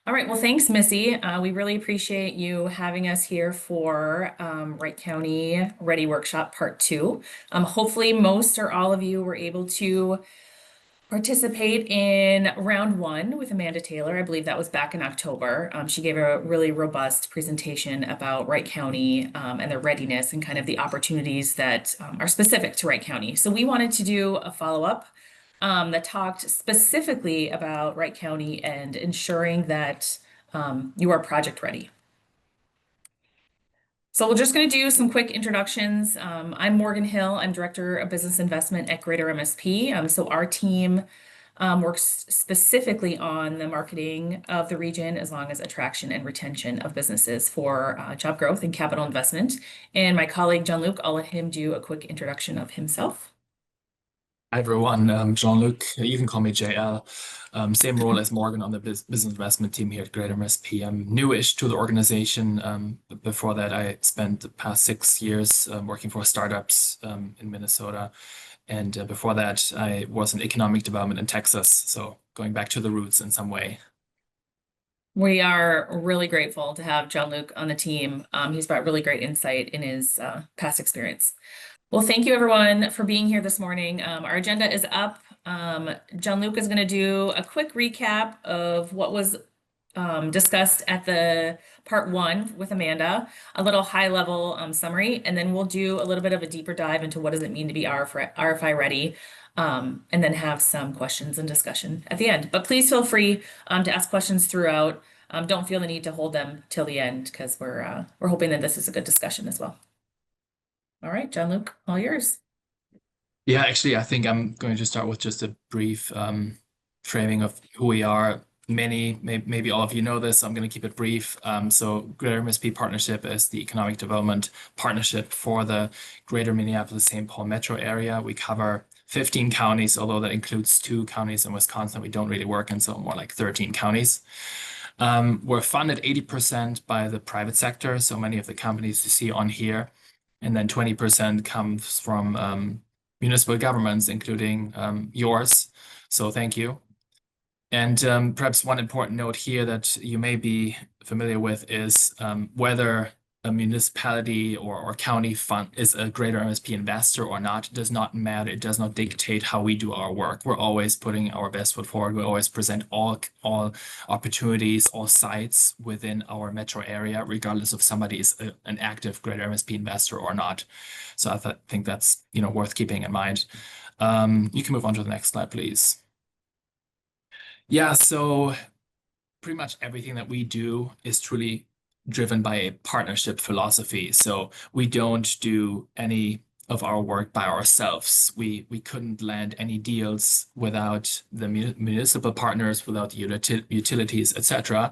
All right, well, thanks, Missy. We really appreciate you having us here for Wright County Ready Workshop Part 2. Hopefully, most or all of you were able to participate in round one with Amanda Taylor. I believe that was back in October. She gave a really robust presentation about Wright County and their readiness and kind of the opportunities that are specific to Wright County. So we wanted to do a follow-up that talked specifically about Wright County and ensuring that you are project ready. So we're just going to do some quick introductions. I'm Morgan Hill. I'm Director of Business Investment at Greater MSP. So our team works specifically on the marketing of the region, as long as attraction and retention of businesses for job growth and capital investment. And my colleague, John-Luc, I'll let him do a quick introduction of himself. Hi everyone, Jean-Luc. You can call me JL. Same role as Morgan on the business investment team here at Greater MSP. I'm newish to the organization. Before that, I spent the past 6 years working for startups in Minnesota. And before that, I was in economic development in Texas. So going back to the roots in some way. We are really grateful to have John-Luc on the team. He's brought really great insight in his past experience. Well, thank you everyone for being here this morning. Our agenda is up. John-Luc is going to do a quick recap of what was discussed at the part one with Amanda, a little high level summary, and then we'll do a little bit of a deeper dive into what does it mean to be RFI ready, and then have some questions and discussion at the end. But please feel free to ask questions throughout. Don't feel the need to hold them till the end because we're hoping that this is a good discussion as well. All right, John-Luc, all yours. Yeah, actually, I think I'm going to start with just a brief framing of who we are. Maybe all of you know this. I'm going to keep it brief. So Greater MSP Partnership is the economic development partnership for the Greater Minneapolis-St. Paul metro area. We cover 15 counties, although that includes 2 counties in Wisconsin we don't really work in, so more like 13 counties. We're funded 80% by the private sector, so many of the companies you see on here, and then 20% comes from municipal governments, including yours. So thank you. And perhaps one important note here that you may be familiar with is whether a municipality or county fund is a Greater MSP investor or not. It does not matter. It does not dictate how we do our work. We're always putting our best foot forward. We always present all opportunities, all sites within our metro area, regardless if somebody is an active Greater MSP investor or not. So I think that's worth keeping in mind. You can move on to the next slide, please. Yeah, so pretty much everything that we do is truly driven by a partnership philosophy. So we don't do any of our work by ourselves. We couldn't land any deals without the municipal partners, without the utilities, etc.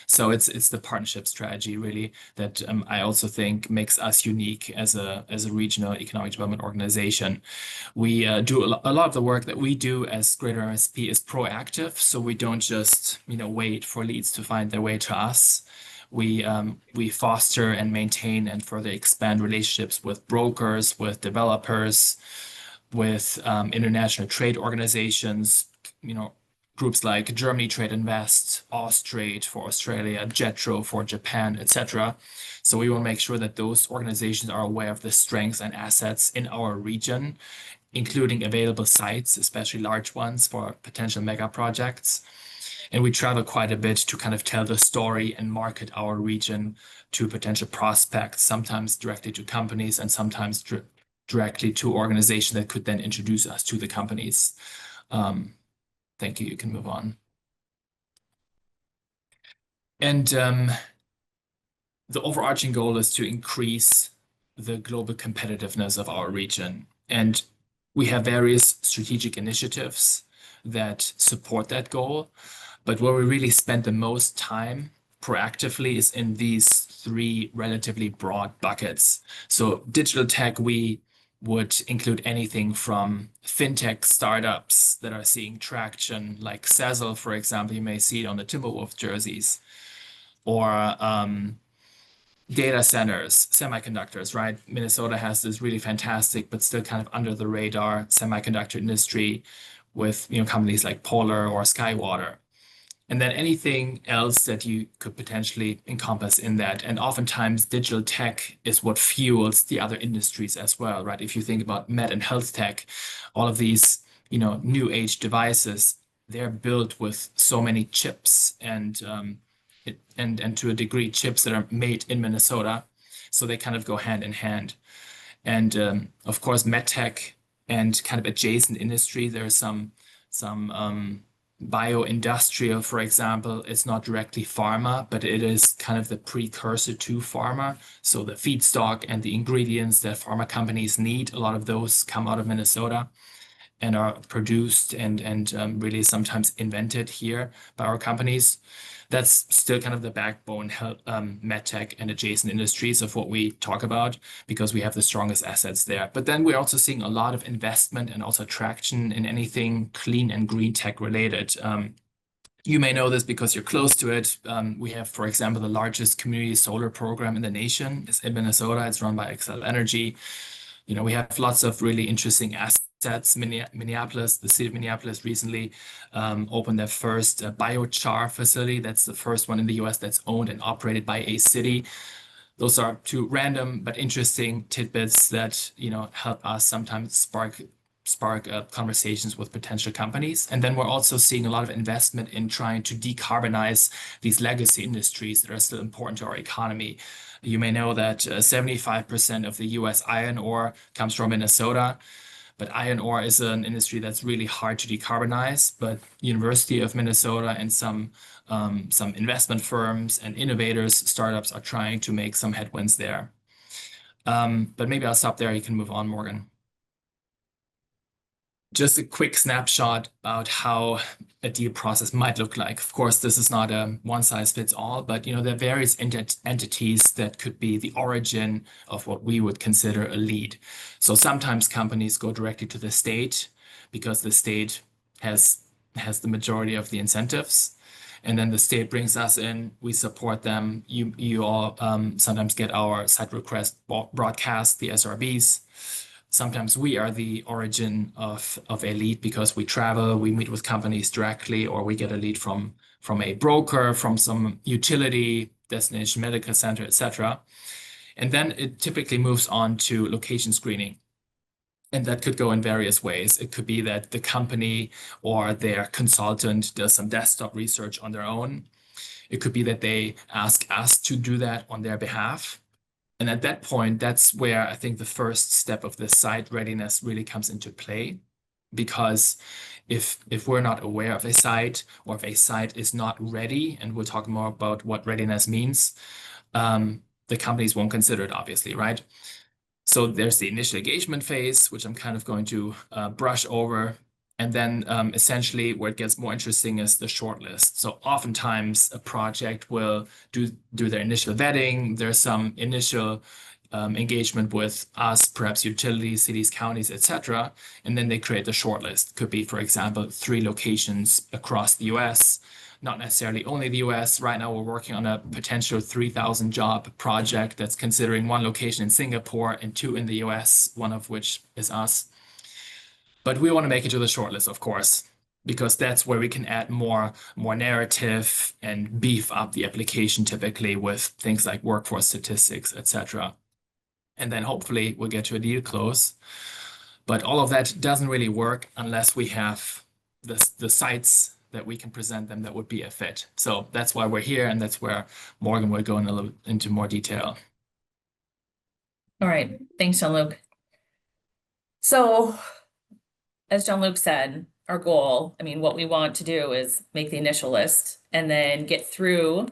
So it's the partnership strategy really that I also think makes us unique as a regional economic development organization. We do a lot of the work that we do as Greater MSP is proactive, so we don't just wait for leads to find their way to us. We foster and maintain and further expand relationships with brokers, with developers, with international trade organizations, groups like Germany Trade Invest, Austrade for Australia, JETRO for Japan, etc. So we want to make sure that those organizations are aware of the strengths and assets in our region, including available sites, especially large ones for potential mega projects. And we travel quite a bit to kind of tell the story and market our region to potential prospects, sometimes directly to companies and sometimes directly to organizations that could then introduce us to the companies. Thank you. You can move on. And the overarching goal is to increase the global competitiveness of our region. And we have various strategic initiatives that support that goal. But where we really spend the most time proactively is in these 3 relatively broad buckets. So digital tech, we would include anything from fintech startups that are seeing traction, like Sezzle, for example. You may see it on the Timberwolves jerseys, or data centers, semiconductors, right? Minnesota has this really fantastic, but still kind of under the radar semiconductor industry with companies like Polar or Skywater. And then anything else that you could potentially encompass in that. And oftentimes digital tech is what fuels the other industries as well, right? If you think about med and health tech, all of these, new age devices, they're built with so many chips and to a degree chips that are made in Minnesota. So they kind of go hand in hand. And of course, medtech and kind of adjacent industry, there's some bio-industrial, for example. It's not directly pharma, but it is kind of the precursor to pharma. So the feedstock and the ingredients that pharma companies need, a lot of those come out of Minnesota and are produced and really sometimes invented here by our companies. That's still kind of the backbone, medtech and adjacent industries of what we talk about because we have the strongest assets there. But then we're also seeing a lot of investment and also traction in anything clean and green tech related. You may know this because you're close to it. We have, for example, the largest community solar program in the nation. It's in Minnesota. It's run by Excel Energy. We have lots of really interesting assets. Minneapolis, the city of Minneapolis recently opened their first biochar facility. That's the first one in the US that's owned and operated by a city. Those are two random but interesting tidbits that, help us sometimes spark conversations with potential companies. And then we're also seeing a lot of investment in trying to decarbonize these legacy industries that are still important to our economy. You may know that 75% of the US iron ore comes from Minnesota, but iron ore is an industry that's really hard to decarbonize. But University of Minnesota and some investment firms and innovators, startups are trying to make some headwinds there. But maybe I'll stop there. You can move on, Morgan. Just a quick snapshot about how a deal process might look like. Of course, this is not a one size fits all, but there are various entities that could be the origin of what we would consider a lead. So sometimes companies go directly to the state because the state has the majority of the incentives. And then the state brings us in, we support them. You all sometimes get our site request broadcast, the SRBs. Sometimes we are the origin of a lead because we travel, we meet with companies directly, or we get a lead from a broker, from some utility, destination medical center, etc. And then it typically moves on to location screening. And that could go in various ways. It could be that the company or their consultant does some desktop research on their own. It could be that they ask us to do that on their behalf. And at that point, that's where I think the first step of the site readiness really comes into play. Because if we're not aware of a site or if a site is not ready, and we'll talk more about what readiness means, the companies won't consider it, obviously, right? So there's the initial engagement phase, which I'm kind of going to brush over. And then essentially where it gets more interesting is the shortlist. So oftentimes a project will do their initial vetting. There's some initial engagement with us, perhaps utilities, cities, counties, etc. And then they create the shortlist. Could be, for example, 3 locations across the US, not necessarily only the US. Right now, we're working on a potential 3,000 job project that's considering 1 location in Singapore and 2 in the US, one of which is us. But we want to make it to the shortlist, of course, because that's where we can add more narrative and beef up the application, typically with things like workforce statistics, etc. And then hopefully we'll get to a deal close. But all of that doesn't really work unless we have the sites that we can present them that would be a fit. So that's why we're here, and that's where Morgan will go in a little into more detail. All right, thanks, Jean-Luc. So, as Jean-Luc said, our goal, what we want to do is make the initial list and then get through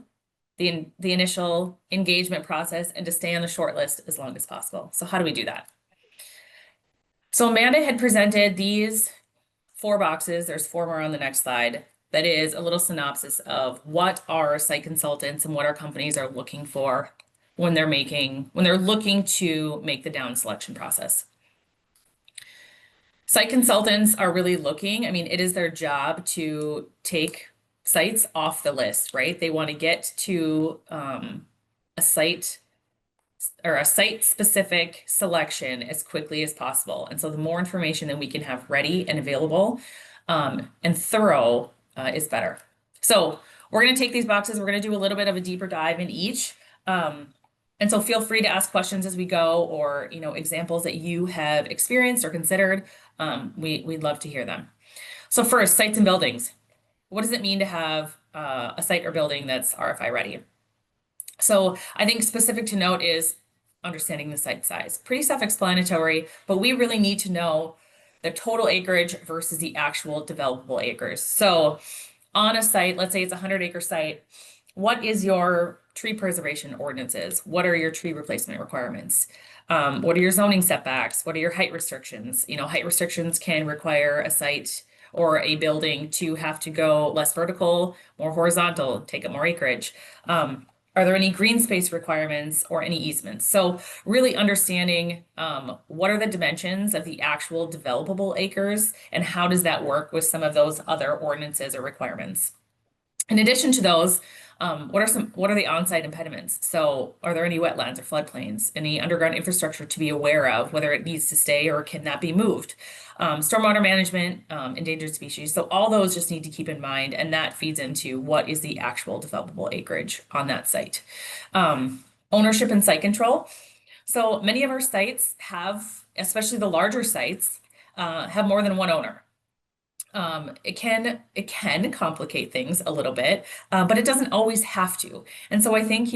the initial engagement process and to stay on the short list as long as possible. So how do we do that? So Amanda had presented these 4 boxes. There's 4 more on the next slide. That is a little synopsis of what our site consultants and what our companies are looking for when they're looking to make the down selection process. Site consultants are really looking, it is their job to take sites off the list, right? They want to get to a site or a site-specific selection as quickly as possible. And so the more information that we can have ready and available and thorough is better. So we're going to take these boxes. We're going to do a little bit of a deeper dive in each. And so feel free to ask questions as we go, or, examples that you have experienced or considered. We'd love to hear them. So first, sites and buildings. What does it mean to have a site or building that's RFI ready? So I think specific to note is understanding the site size. Pretty self-explanatory, but we really need to know the total acreage versus the actual developable acres. So on a site, let's say it's a 100-acre site, what is your tree preservation ordinances? What are your tree replacement requirements? What are your zoning setbacks? What are your height restrictions? Height restrictions can require a site or a building to have to go less vertical, more horizontal, take up more acreage. Are there any green space requirements or any easements? So really understanding what are the dimensions of the actual developable acres and how does that work with some of those other ordinances or requirements. In addition to those, what are the on-site impediments? So are there any wetlands or floodplains, any underground infrastructure to be aware of, whether it needs to stay or can that be moved? Stormwater management, endangered species. So all those just need to keep in mind, and that feeds into what is the actual developable acreage on that site. Ownership and site control. So many of our sites have, especially the larger sites, have more than one owner. It can complicate things a little bit, but it doesn't always have to. And so I think,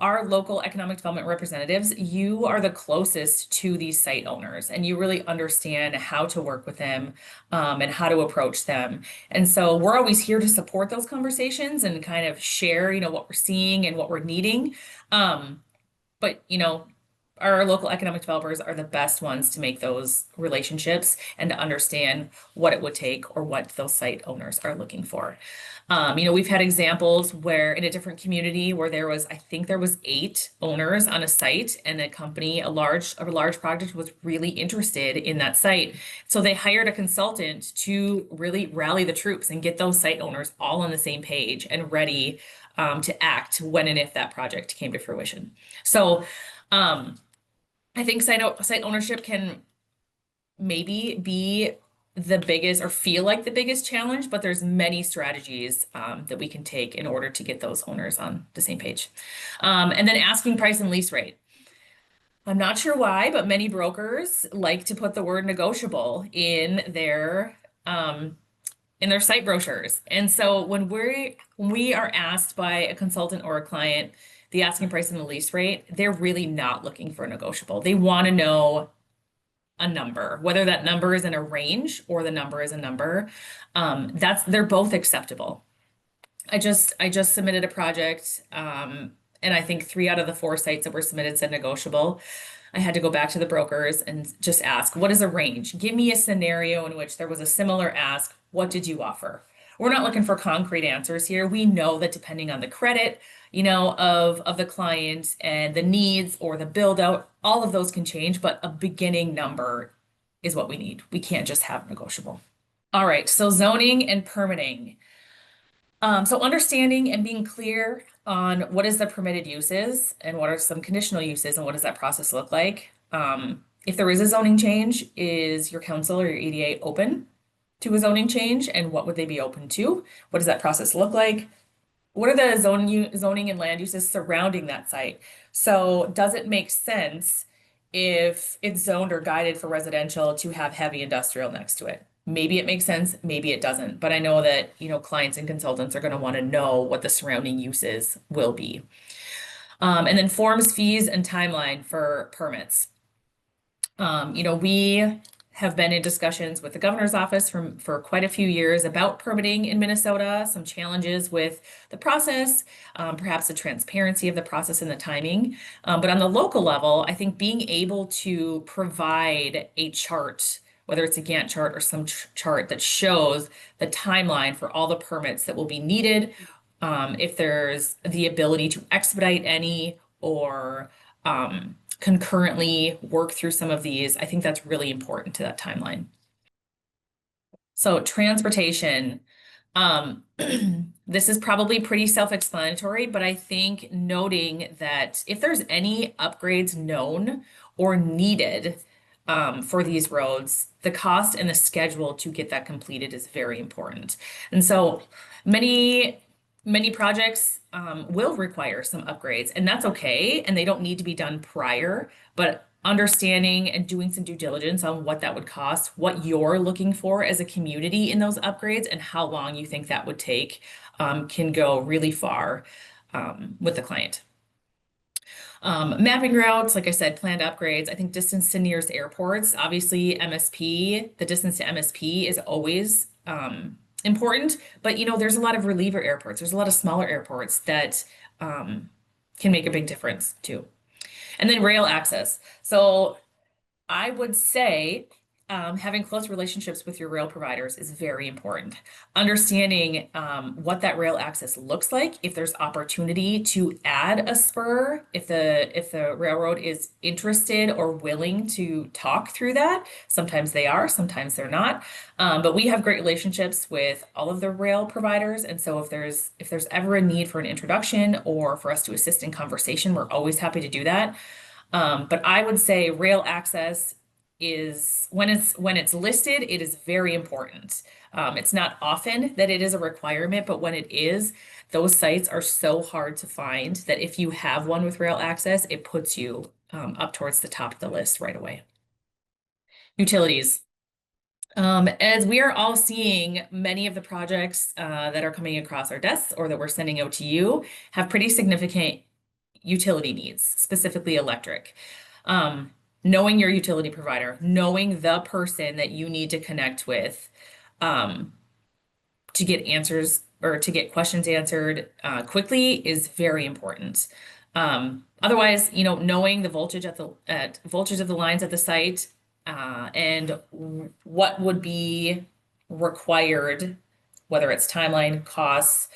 our local economic development representatives, you are the closest to these site owners, and you really understand how to work with them, and how to approach them. And so we're always here to support those conversations and kind of share, what we're seeing and what we're needing. But our local economic developers are the best ones to make those relationships and to understand what it would take or what those site owners are looking for. We've had examples where in a different community where I think there was 8 owners on a site, and a company, a large project, was really interested in that site. So they hired a consultant to really rally the troops and get those site owners all on the same page and ready to act when and if that project came to fruition. So I think site ownership can maybe be the biggest or feel like the biggest challenge, but there's many strategies that we can take in order to get those owners on the same page. And then asking price and lease rate. I'm not sure why, but many brokers like to put the word negotiable in their site brochures. And so when we are asked by a consultant or a client the asking price and the lease rate, they're really not looking for a negotiable. They want to know a number, whether that number is in a range or the number is a number. They're both acceptable. I just submitted a project, and I think 3 out of the 4 sites that were submitted said negotiable. I had to go back to the brokers and just ask, what is a range? Give me a scenario in which there was a similar ask. What did you offer? We're not looking for concrete answers here. We know that depending on the credit, of the client and the needs or the build out, all of those can change, but a beginning number is what we need. We can't just have negotiable. All right, so zoning and permitting. So understanding and being clear on what is the permitted uses and what are some conditional uses and what does that process look like. If there is a zoning change, is your council or your EDA open to a zoning change, and what would they be open to? What does that process look like? What are the zoning and land uses surrounding that site? So does it make sense if it's zoned or guided for residential to have heavy industrial next to it? Maybe it makes sense, maybe it doesn't. But I know that, clients and consultants are going to want to know what the surrounding uses will be. And then forms, fees, and timeline for permits. We have been in discussions with the governor's office for quite a few years about permitting in Minnesota, some challenges with the process, perhaps the transparency of the process and the timing. But on the local level, I think being able to provide a chart, whether it's a Gantt chart or some chart that shows the timeline for all the permits that will be needed, if there's the ability to expedite any or concurrently work through some of these, I think that's really important to that timeline. So transportation, this is probably pretty self-explanatory, but I think noting that if there's any upgrades known or needed for these roads, the cost and the schedule to get that completed is very important. And so many projects will require some upgrades, and that's okay. And they don't need to be done prior, but understanding and doing some due diligence on what that would cost, what you're looking for as a community in those upgrades, and how long you think that would take can go really far with the client. Mapping routes, like I said, planned upgrades. I think distance to nearest airports. Obviously, MSP, the distance to MSP is always important, but there's a lot of reliever airports. There's a lot of smaller airports that can make a big difference too. And then rail access. So I would say having close relationships with your rail providers is very important. Understanding what that rail access looks like, if there's opportunity to add a spur, if the railroad is interested or willing to talk through that. Sometimes they are, sometimes they're not. But we have great relationships with all of the rail providers, and so if there's ever a need for an introduction or for us to assist in conversation, we're always happy to do that. But I would say rail access is when it's listed, it is very important. It's not often that it is a requirement, but when it is, those sites are so hard to find that if you have one with rail access, it puts you up towards the top of the list right away. Utilities. As we are all seeing, many of the projects that are coming across our desks or that we're sending out to you have pretty significant utility needs, specifically electric. Knowing your utility provider, knowing the person that you need to connect with to get answers or to get questions answered quickly is very important. Otherwise, knowing the voltage voltage of the lines at the site and what would be required, whether it's timeline, costs,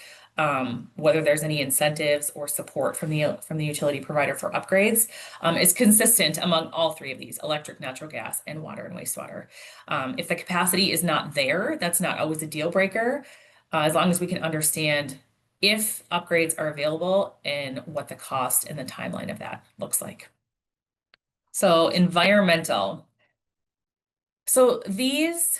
whether there's any incentives or support from the utility provider for upgrades, is consistent among all three of these: electric, natural gas, and water and wastewater. If the capacity is not there, that's not always a deal breaker, as long as we can understand if upgrades are available and what the cost and the timeline of that looks like. So environmental. So these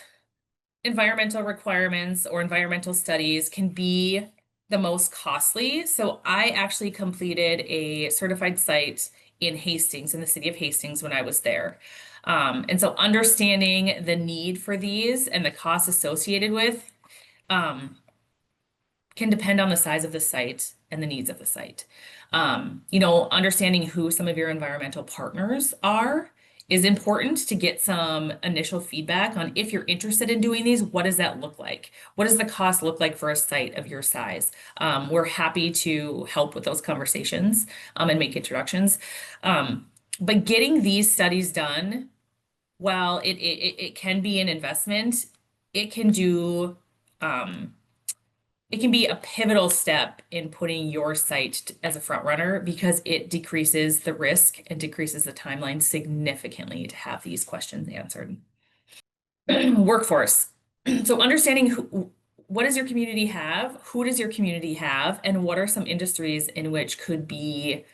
environmental requirements or environmental studies can be the most costly. So I actually completed a certified site in Hastings, in the city of Hastings, when I was there. And so understanding the need for these and the costs associated with can depend on the size of the site and the needs of the site. Understanding who some of your environmental partners are is important to get some initial feedback on if you're interested in doing these. What does that look like? What does the cost look like for a site of your size? We're happy to help with those conversations and make introductions. But getting these studies done, while it can be an investment, it can do it can be a pivotal step in putting your site as a front runner because it decreases the risk and decreases the timeline significantly to have these questions answered. Workforce. So understanding what does your community have, who does your community have, and what are some industries in which could be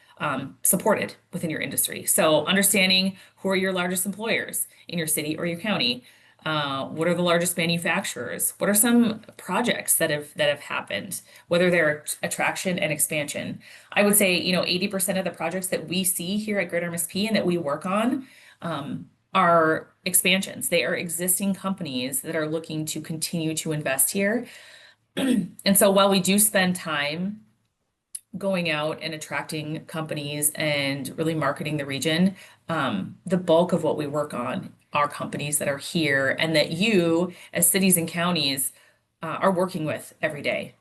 supported within your industry. So understanding who are your largest employers in your city or your county. What are the largest manufacturers? What are some projects that have happened, whether they're attraction and expansion? I would say, 80% of the projects that we see here at Greater MSP and that we work on are expansions. They are existing companies that are looking to continue to invest here. And so while we do spend time going out and attracting companies and really marketing the region, the bulk of what we work on are companies that are here and that you, as cities and counties, are working with every day.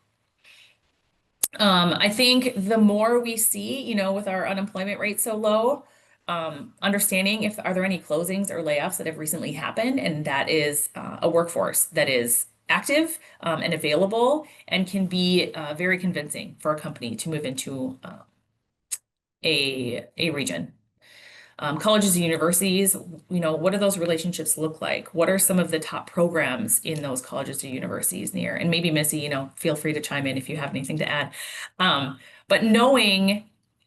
I think the more we see, with our unemployment rate so low, understanding are there any closings or layoffs that have recently happened, and that is a workforce that is active and available and can be very convincing for a company to move into a region. Colleges and universities, what do those relationships look like? What are some of the top programs in those colleges and universities near? And maybe Missy, feel free to chime in if you have anything to add. But knowing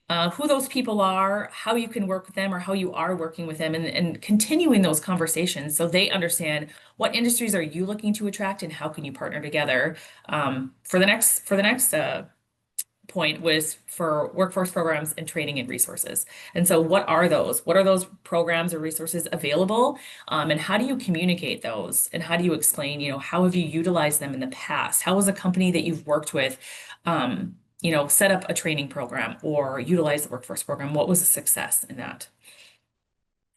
who those people are, how you can work with them, or how you are working with them, and continuing those conversations so they understand what industries are you looking to attract and how can you partner together. For the next point was for workforce programs and training and resources. And so what are those? What are those programs or resources available? And how do you communicate those? And how do you explain, how have you utilized them in the past? How was a company that you've worked with, set up a training program or utilize the workforce program? What was a success in that?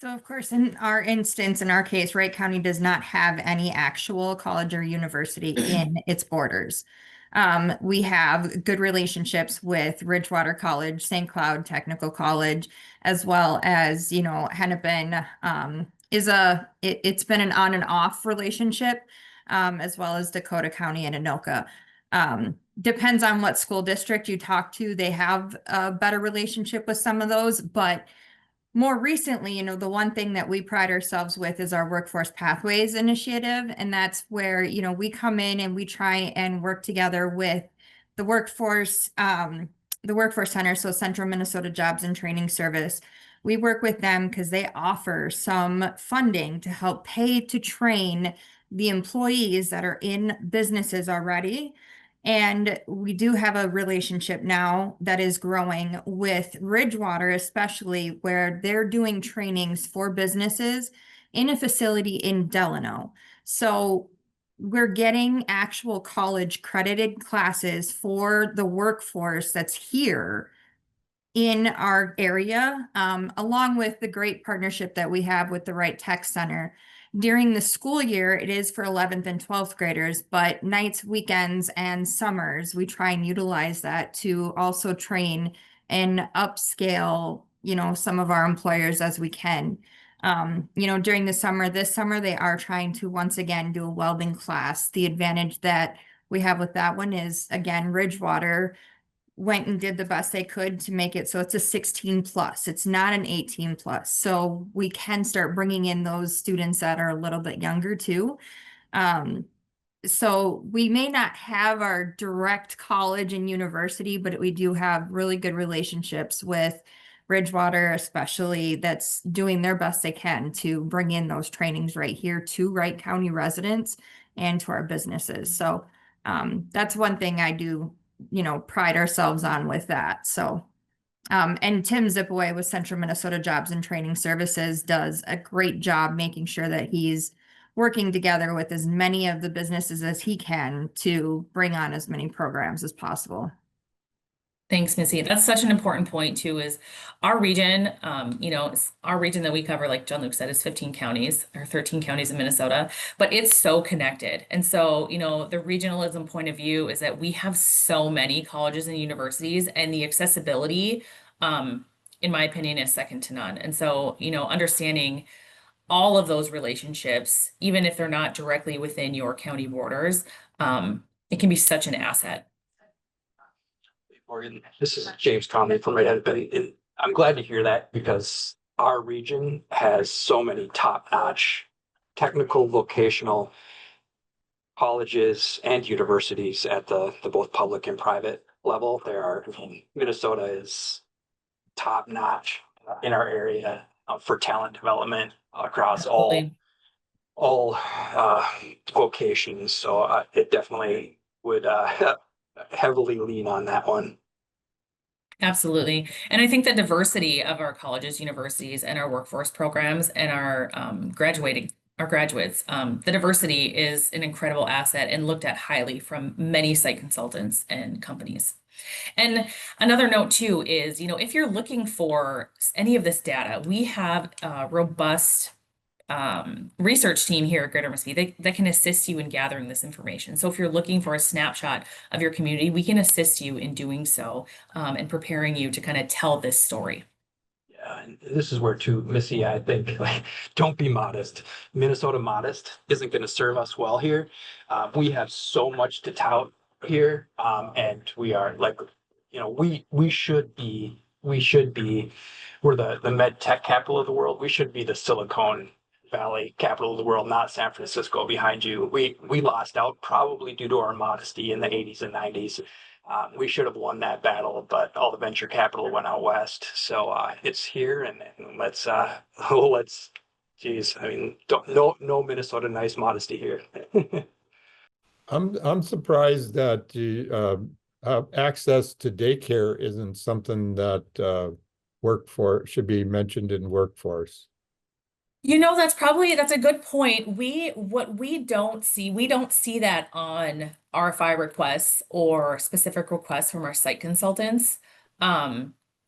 So of course, in our instance, in our case, Wright County does not have any actual college or university in its borders. We have good relationships with Ridgewater College, St. Cloud Technical College, as well as, Hennepin it's been an on and off relationship, as well as Dakota County and Anoka. Depends on what school district you talk to. They have a better relationship with some of those, but more recently, the one thing that we pride ourselves with is our Workforce Pathways initiative. And that's where, we come in and we try and work together with the workforce center, so Central Minnesota Jobs and Training Service. We work with them because they offer some funding to help pay to train the employees that are in businesses already. And we do have a relationship now that is growing with Ridgewater, especially where they're doing trainings for businesses in a facility in Delano. So we're getting actual college credited classes for the workforce that's here in our area, along with the great partnership that we have with the Wright Tech Center. During the school year, it is for 11th and 12th graders, but nights, weekends, and summers, we try and utilize that to also train and upscale, some of our employers as we can. During the summer, this summer, they are trying to once again do a welding class. The advantage that we have with that one is, again, Ridgewater went and did the best they could to make it so it's a 16 plus. It's not an 18 plus. So we can start bringing in those students that are a little bit younger too. So we may not have our direct college and university, but we do have really good relationships with Bridgewater, especially, that's doing their best they can to bring in those trainings right here to Wright County residents and to our businesses. So that's one thing I do, pride ourselves on with that. So, and Tim Zipaway with Central Minnesota Jobs and Training Services does a great job making sure that he's working together with as many of the businesses as he can to bring on as many programs as possible. Thanks, Missy. That's such an important point too, is our region, our region that we cover, like John Luke said, is 15 counties or 13 counties in Minnesota, but it's so connected. And so, the regionalism point of view is that we have so many colleges and universities, and the accessibility, in my opinion, is second to none. And so, understanding all of those relationships, even if they're not directly within your county borders, it can be such an asset. Morgan, this is James Conley from Wright County, and I'm glad to hear that because our region has so many top-notch technical vocational colleges and universities at the both public and private level. Minnesota is top-notch in our area for talent development across Absolutely. all vocations. So it definitely would heavily lean on that one. Absolutely. And I think the diversity of our colleges, universities, and our workforce programs and our our graduates, the diversity is an incredible asset and looked at highly from many site consultants and companies. And another note too is, if you're looking for any of this data, we have a robust research team here at Greater Mississippi that can assist you in gathering this information. So if you're looking for a snapshot of your community, we can assist you in doing so, and preparing you to kind of tell this story. Yeah, and this is where too, Missy, I think, like, don't be modest. Minnesota modest isn't going to serve us well here. We have so much to tout here, and we are like, we should be, we're the med tech capital of the world. We should be the Silicon Valley capital of the world, not San Francisco behind you. We lost out probably due to our modesty in the 80s and 90s. We should have won that battle, but all the venture capital went out west. So it's here, and let's let's. Geez, I mean, no Minnesota nice modesty here. I'm surprised that the access to daycare isn't something that should be mentioned in workforce. You know, that's a good point. What we don't see that on RFI requests or specific requests from our site consultants.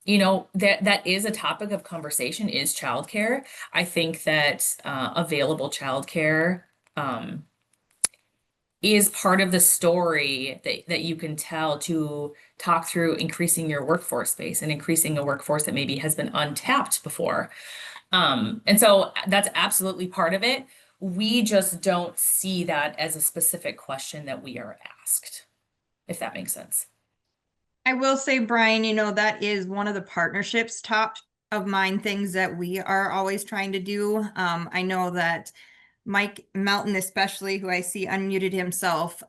You know, that is a topic of conversation is childcare. I think that available childcare is part of the story that you can tell to talk through increasing your workforce space and increasing a workforce that maybe has been untapped before. And so that's absolutely part of it. We just don't see that as a specific question that we are asked, if that makes sense. I will say, Brian, you know, that is one of the partnerships top of mind things that we are always trying to do. I know that Mike Melton, especially, who I see unmuted himself,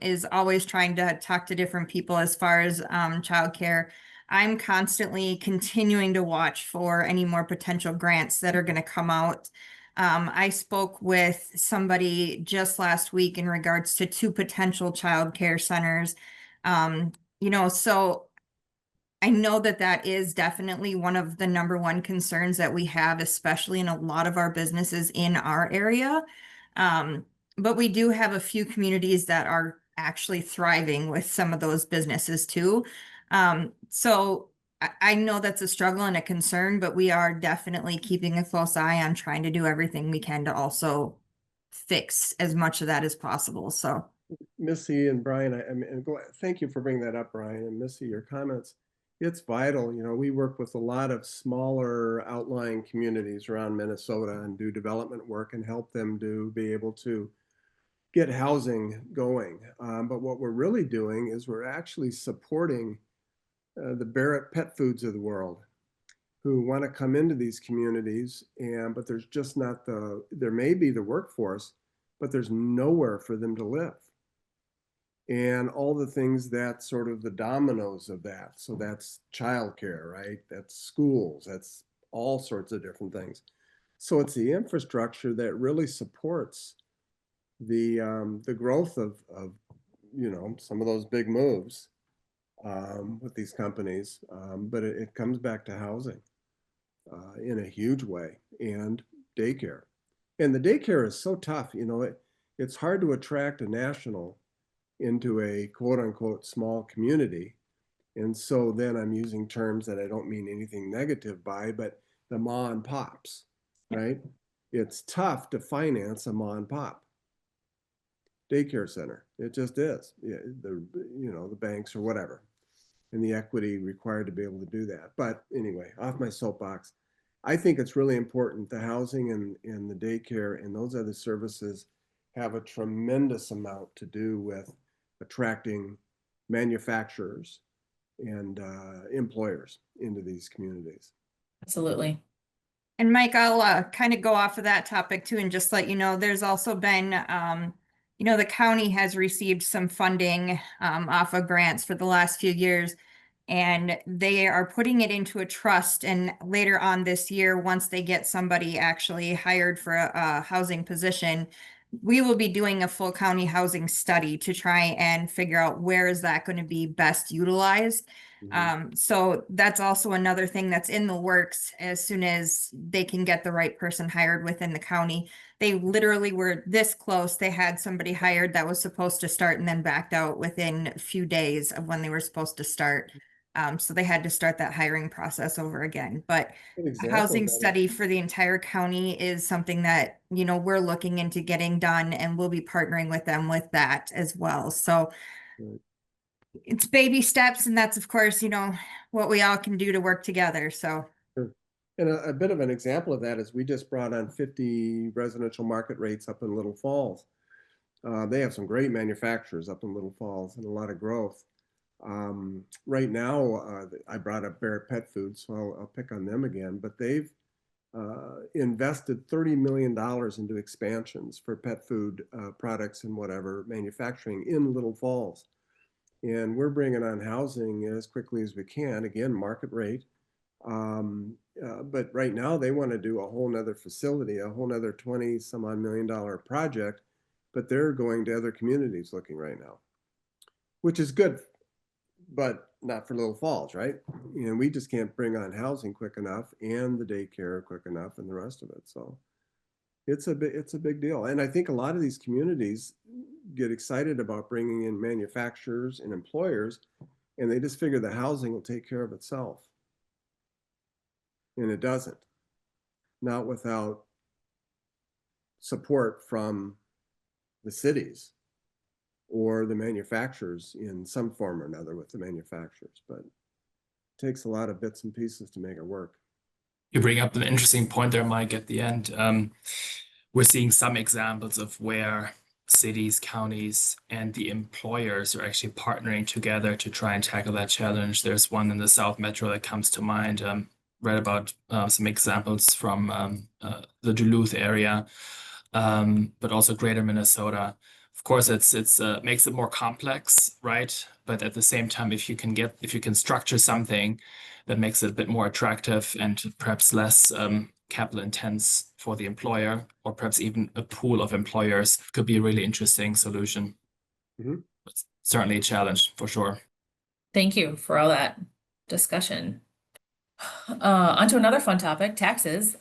is always trying to talk to different people as far as childcare. I'm constantly continuing to watch for any more potential grants that are going to come out. I spoke with somebody just last week in regards to 2 potential childcare centers. You know, so I know that that is definitely one of the #1 concerns that we have, especially in a lot of our businesses in our area. But we do have a few communities that are actually thriving with some of those businesses too. So I know that's a struggle and a concern, but we are definitely keeping a close eye on trying to do everything we can to also fix as much of that as possible. So. Missy and Brian, thank you for bringing that up, Brian, and Missy, your comments. It's vital. You know, we work with a lot of smaller outlying communities around Minnesota and do development work and help them to be able to get housing going. But what we're really doing is we're actually supporting the Barrett Pet Foods of the world, who want to come into these communities, but there's just not there may be the workforce, but there's nowhere for them to live. And all the things that sort of the dominoes of that. So that's childcare, right? That's schools, that's all sorts of different things. So it's the infrastructure that really supports the growth of you know, some of those big moves with these companies. But it comes back to housing in a huge way, and daycare. And the daycare is so tough, you know, it's hard to attract a national into a quote unquote small community. And so then I'm using terms that I don't mean anything negative by, but the ma and pops, right? It's tough to finance a ma and pop daycare center. It just is. Yeah, you know, the banks or whatever, and the equity required to be able to do that. But anyway, off my soapbox. I think it's really important. The housing and the daycare and those other services have a tremendous amount to do with attracting manufacturers and employers into these communities. Absolutely. And Mike, I'll kind of go off of that topic too, and just let you know, there's also been, you know, the county has received some funding off of grants for the last few years, and they are putting it into a trust. And later on this year, once they get somebody actually hired for a housing position, we will be doing a full county housing study to try and figure out where is that going to be best utilized. So that's also another thing that's in the works as soon as they can get the right person hired within the county. They literally were this close. They had somebody hired that was supposed to start and then backed out within a few days of when they were supposed to start. So they had to start that hiring process over again. But a housing study for the entire county is something that, you know, we're looking into getting done, and we'll be partnering with them with that as well. So it's baby steps, and that's, of course, you know, what we all can do to work together. So. Sure. And a bit of an example of that is we just brought on 50 residential market rates up in Little Falls. They have some great manufacturers up in Little Falls and a lot of growth. Right now, I brought up Barrett Pet Foods, so I'll pick on them again, but they've invested $30 million into expansions for pet food products and whatever manufacturing in Little Falls. And we're bringing on housing as quickly as we can, again, market rate. But right now they want to do a whole nother facility, a whole nother 20 some odd $1 million project, but they're going to other communities looking right now, which is good, but not for Little Falls, right? And we just can't bring on housing quick enough and the daycare quick enough and the rest of it. So it's a big deal. And I think a lot of these communities get excited about bringing in manufacturers and employers, and they just figure the housing will take care of itself. And it doesn't, not without support from the cities or the manufacturers in some form or another with the manufacturers, but it takes a lot of bits and pieces to make it work. You bring up an interesting point there, Mike, at the end. We're seeing some examples of where cities, counties, and the employers are actually partnering together to try and tackle that challenge. There's one in the South Metro that comes to mind. Read about some examples from the Duluth area, but also Greater Minnesota. Of course, it's makes it more complex, right? But at the same time, if you can structure something that makes it a bit more attractive and perhaps less capital intense for the employer, or perhaps even a pool of employers, could be a really interesting solution. Mhm. It's certainly a challenge for sure. Thank you for all that discussion. Onto another fun topic, taxes.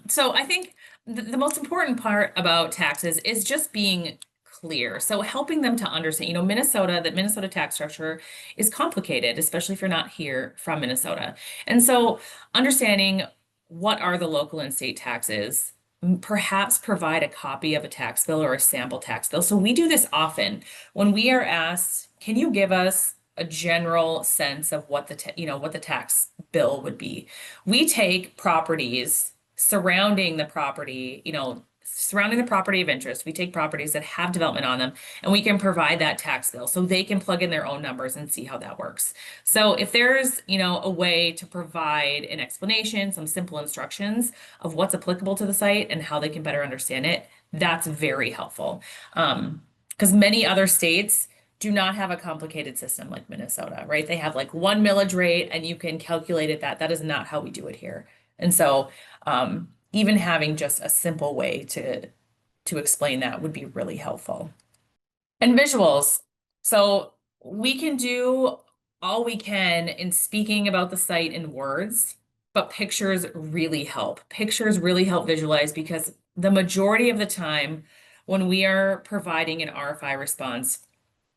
So I think the most important part about taxes is just being clear. So helping them to understand, you know, the Minnesota tax structure is complicated, especially if you're not here from Minnesota. And so understanding what are the local and state taxes, perhaps provide a copy of a tax bill or a sample tax bill. So we do this often when we are asked, can you give us a general sense of what what the tax bill would be? We take properties surrounding the property, surrounding the property of interest. We take properties that have development on them, and we can provide that tax bill so they can plug in their own numbers and see how that works. So if there's, a way to provide an explanation, some simple instructions of what's applicable to the site and how they can better understand it, that's very helpful. Because many other states do not have a complicated system like Minnesota, right? They have like one millage rate and you can calculate it that is not how we do it here. And so even having just a simple way to explain that would be really helpful. And visuals. So we can do all we can in speaking about the site in words, but pictures really help. Pictures really help visualize because the majority of the time when we are providing an RFI response,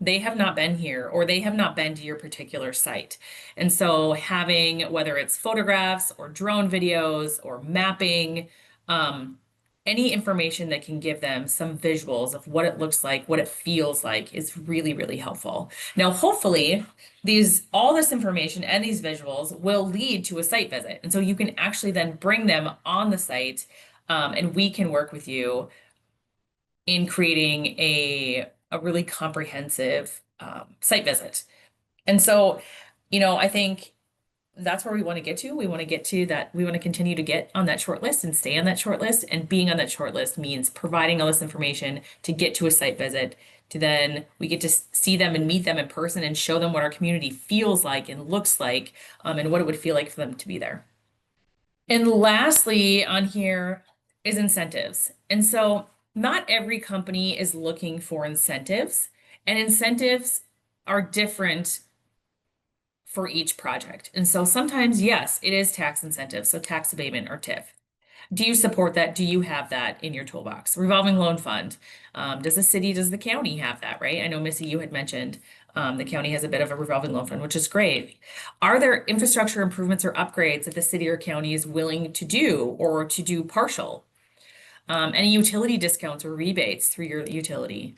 they have not been here or they have not been to your particular site. And so having, whether it's photographs or drone videos or mapping, any information that can give them some visuals of what it looks like, what it feels like is really, really helpful. Now, hopefully all this information and these visuals will lead to a site visit. And so you can actually then bring them on the site and we can work with you in creating a really comprehensive site visit. And so, I think that's where we want to get to. We want to get to that. We want to continue to get on that short list and stay on that short list. And being on that short list means providing all this information to get to a site visit, to then we get to see them and meet them in person and show them what our community feels like and looks like, and what it would feel like for them to be there. And lastly on here is incentives. And so not every company is looking for incentives, and incentives are different for each project. And so sometimes, yes, it is tax incentives, so tax abatement or TIF. Do you support that? Do you have that in your toolbox? Revolving loan fund. Does the county have that, right? I know Missy, you had mentioned the county has a bit of a revolving loan fund, which is great. Are there infrastructure improvements or upgrades that the city or county is willing to do or to do partial? Any utility discounts or rebates through your utility,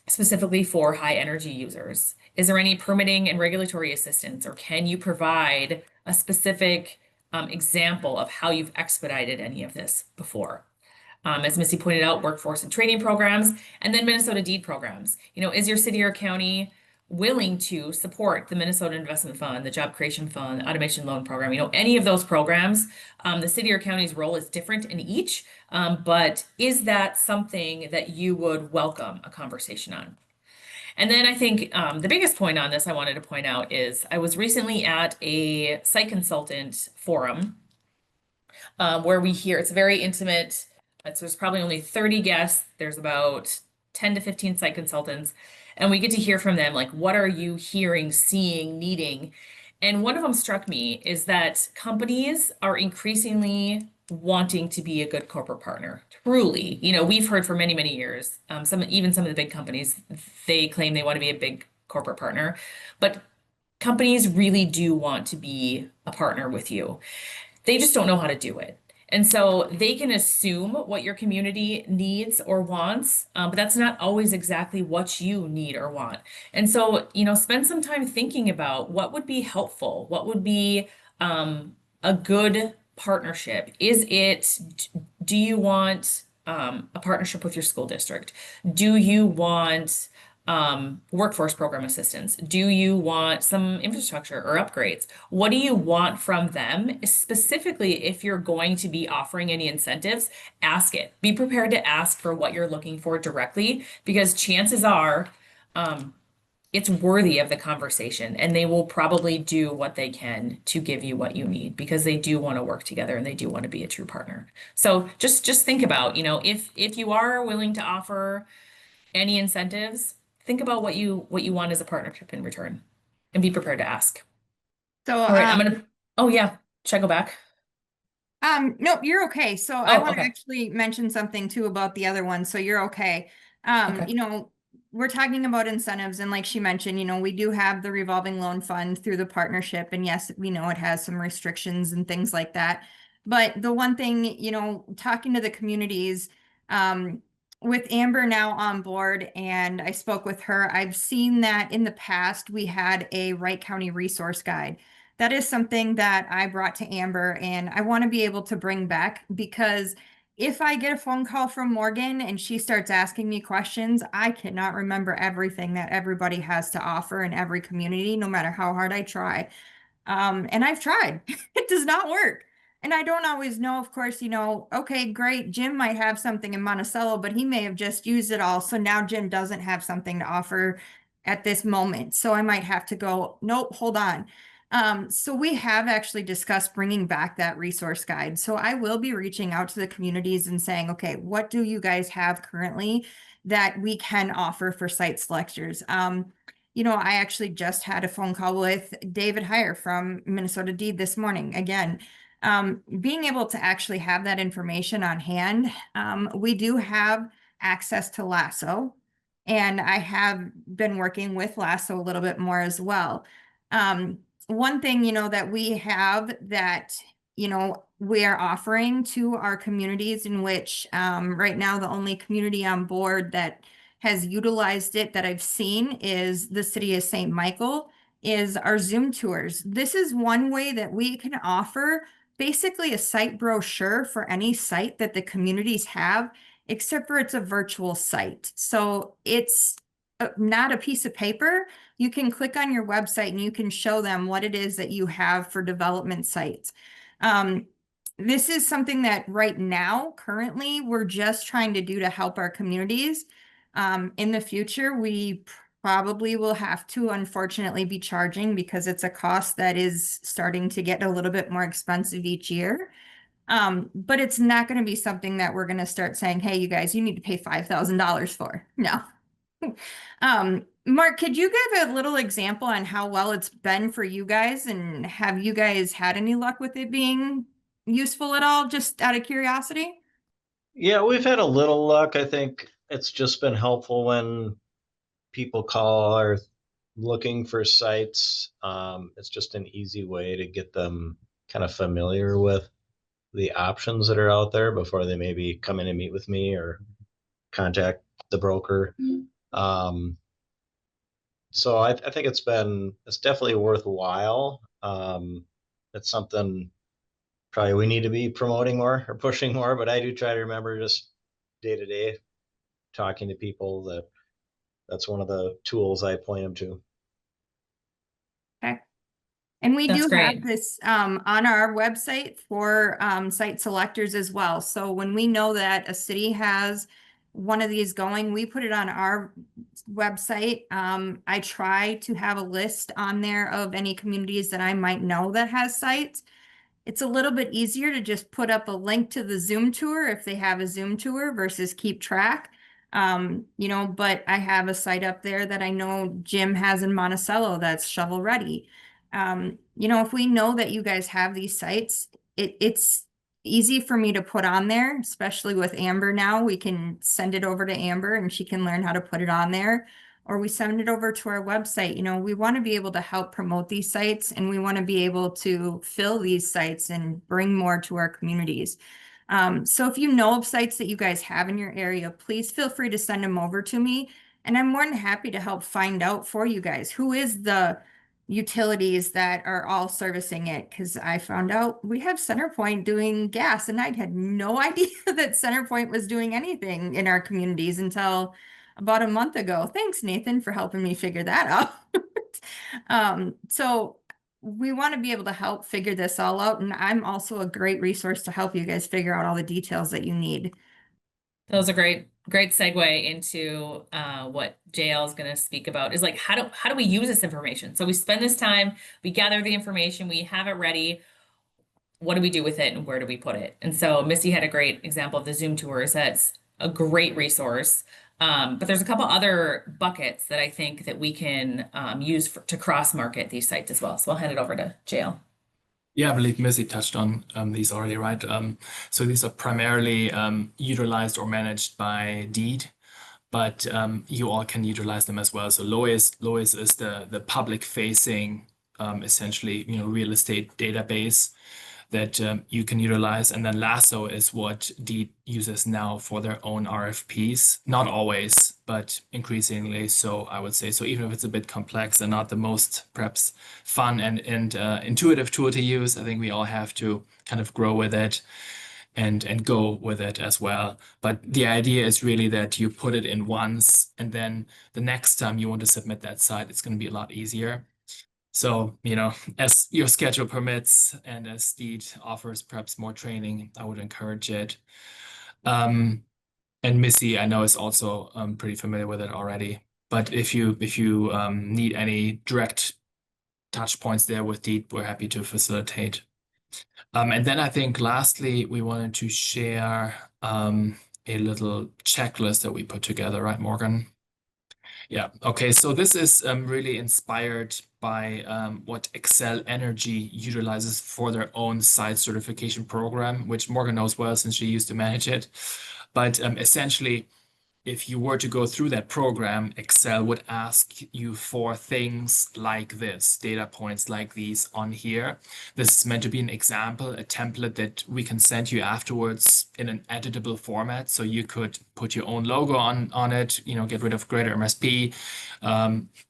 specifically for high energy users? Is there any permitting and regulatory assistance, or can you provide a specific example of how you've expedited any of this before? As Missy pointed out, workforce and training programs, and then Minnesota deed programs. Is your city or county willing to support the Minnesota Investment Fund, the Job Creation Fund, Automation Loan Program? Any of those programs, the city or county's role is different in each, but is that something that you would welcome a conversation on? And then I think the biggest point on this I wanted to point out is I was recently at a site consultant forum where we hear it's very intimate. There's probably only 30 guests. There's about 10 to 15 site consultants. And we get to hear from them, like, what are you hearing, seeing, needing? And one of them struck me is that companies are increasingly wanting to be a good corporate partner. Truly, we've heard for many, many years, even some of the big companies, they claim they want to be a big corporate partner, but companies really do want to be a partner with you. They just don't know how to do it. And so they can assume what your community needs or wants, but that's not always exactly what you need or want. And so, spend some time thinking about what would be helpful, what would be a good partnership. Do you want a partnership with your school district? Do you want workforce program assistance? Do you want some infrastructure or upgrades? What do you want from them? Specifically, if you're going to be offering any incentives, ask it. Be prepared to ask for what you're looking for directly, because chances are it's worthy of the conversation, and they will probably do what they can to give you what you need, because they do want to work together and they do want to be a true partner. So just think about, if you are willing to offer any incentives, think about what you want as a partnership in return, and be prepared to ask. So, All right, oh yeah, should I go back? no, you're okay. So I want to Okay. actually mention something too about the other one. So you're okay. Okay. We're talking about incentives, and like she mentioned, we do have the revolving loan fund through the partnership. And yes, we know it has some restrictions and things like that. But the one thing, talking to the communities, with Amber now on board, and I spoke with her, I've seen that in the past we had a Wright County resource guide. That is something that I brought to Amber, and I want to be able to bring back, because if I get a phone call from Morgan and she starts asking me questions, I cannot remember everything that everybody has to offer in every community, no matter how hard I try. And I've tried. It does not work. And I don't always know, of course, okay, great. Jim might have something in Monticello, but he may have just used it all. So now Jim doesn't have something to offer at this moment. So I might have to go, nope, hold on. So we have actually discussed bringing back that resource guide. So I will be reaching out to the communities and saying, okay, what do you guys have currently that we can offer for site selectors? I actually just had a phone call with David Heyer from Minnesota Deed this morning. Again, being able to actually have that information on hand. We do have access to Lasso, and I have been working with Lasso a little bit more as well. One thing, that we have that, we are offering to our communities, in which right now the only community on board that has utilized it that I've seen is the city of St. Michael, is our Zoom tours. This is one way that we can offer basically a site brochure for any site that the communities have, except for it's a virtual site. So it's not a piece of paper. You can click on your website and you can show them what it is that you have for development sites. This is something that right now, currently, we're just trying to do to help our communities. In the future, we probably will have to, unfortunately, be charging, because it's a cost that is starting to get a little bit more expensive each year. But it's not going to be something that we're going to start saying, hey, you guys, you need to pay $5,000 for. No. Mark, could you give a little example on how well it's been for you guys, and have you guys had any luck with it being useful at all, just out of curiosity? Yeah, we've had a little luck. I think it's just been helpful when people call or looking for sites. It's just an easy way to get them kind of familiar with the options that are out there before they maybe come in and meet with me or contact the broker. So I think it's definitely worthwhile. It's something probably we need to be promoting more or pushing more, but I do try to remember just day to day talking to people that's one of the tools I point them to. Okay. And we That's do great. have this on our website for site selectors as well. So when we know that a city has one of these going. We put it on our website. I try to have a list on there of any communities that I might know that has sites. It's a little bit easier to just put up a link to the Zoom tour if they have a Zoom tour versus keep track. You know, but I have a site up there that I know Jim has in Monticello that's shovel ready. You know, if we know that you guys have these sites, it's easy for me to put on there, especially with Amber now. We can send it over to Amber and she can learn how to put it on there, or we send it over to our website. You know, we want to be able to help promote these sites, and we want to be able to fill these sites and bring more to our communities. So if you know of sites that you guys have in your area, please feel free to send them over to me. And I'm more than happy to help find out for you guys who is the utilities that are all servicing it. Because I found out we have CenterPoint doing gas, and I had no idea that CenterPoint was doing anything in our communities until about a month ago. Thanks, Nathan, for helping me figure that out. So we want to be able to help figure this all out. And I'm also a great resource to help you guys figure out all the details that you need. That was a great segue into what JL is going to speak about, is like, how do we use this information? So we spend this time, we gather the information, we have it ready. What do we do with it, and where do we put it? And so Missy had a great example of the Zoom tours. That's a great resource. But there's a couple other buckets that I think that we can use to cross-market these sites as well. So I'll hand it over to JL. Yeah, I believe Missy touched on these already, right? So these are primarily utilized or managed by Deed, but you all can utilize them as well. So Lois is the public-facing, essentially, real estate database that you can utilize. And then Lasso is what Deed uses now for their own RFPs. Not always, but increasingly so, I would say. So even if it's a bit complex and not the most perhaps fun and intuitive tool to use, I think we all have to kind of grow with it and go with it as well. But the idea is really that you put it in once, and then the next time you want to submit that site, it's going to be a lot easier. So, as your schedule permits and as Steed offers perhaps more training, I would encourage it. And Missy, I know, is also pretty familiar with it already. But if you need any direct touch points there with Deed, we're happy to facilitate. And then I think lastly, we wanted to share a little checklist that we put together, right, Morgan? Yeah. Okay. So this is really inspired by what Excel Energy utilizes for their own site certification program, which Morgan knows well since she used to manage it. But essentially, if you were to go through that program, Excel would ask you for things like this, data points like these on here. This is meant to be an example, a template that we can send you afterwards in an editable format. So you could put your own logo on it, get rid of Greater MSP.